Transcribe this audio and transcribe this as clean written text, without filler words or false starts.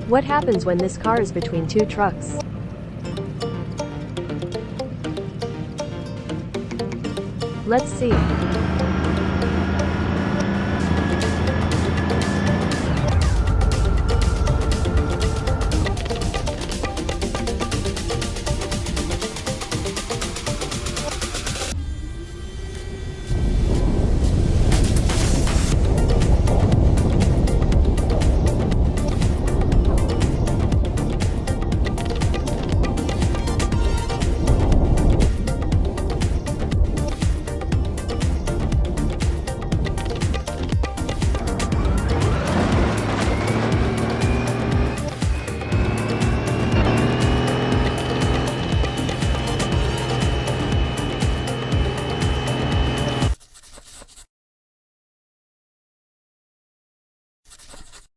What happens when this car is between two trucks? Let's see.